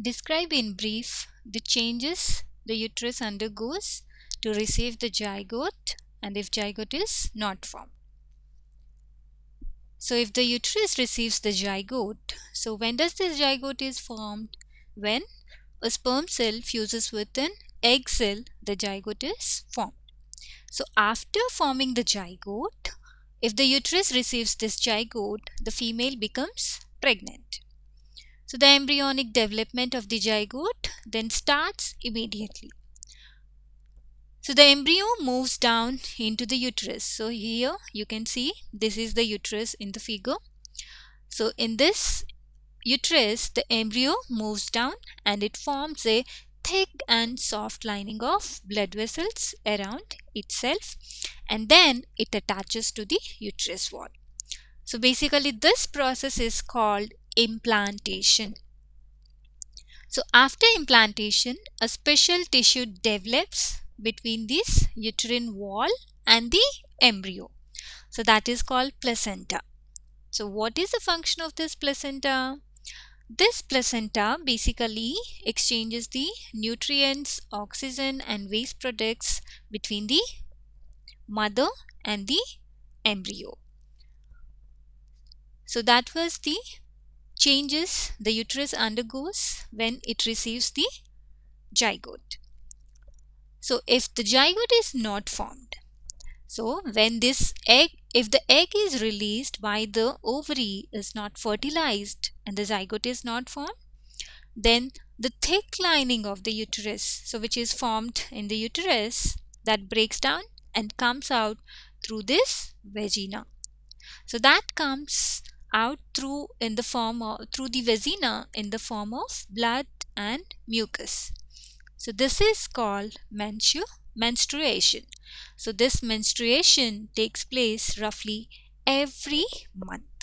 Describe in brief the changes the uterus undergoes to receive the zygote and if zygote is not formed. So if the uterus receives the zygote, so when does this zygote is formed? When a sperm cell fuses with an egg cell, the zygote is formed. So after forming the zygote, if the uterus receives this zygote, the female becomes pregnant. So the embryonic development of the zygote then starts immediately. So the embryo moves down into the uterus. So here you can see this is the uterus in the figure. So in this uterus, the embryo moves down and it forms a thick and soft lining of blood vessels around itself, and then it attaches to the uterus wall. So basically this process is called implantation. So after implantation, a special tissue develops between this uterine wall and the embryo. So that is called placenta. So what is the function of this placenta? This placenta basically exchanges the nutrients, oxygen and waste products between the mother and the embryo. So that was the changes the uterus undergoes when it receives the zygote. So if the zygote is not formed, so when if the egg is released by the ovary is not fertilized and the zygote is not formed, then the thick lining of the uterus, so which is formed in the uterus, that breaks down and comes out through this vagina. So that comes out through the vagina in the form of blood and mucus. So this is called menstruation. So this menstruation takes place roughly every month.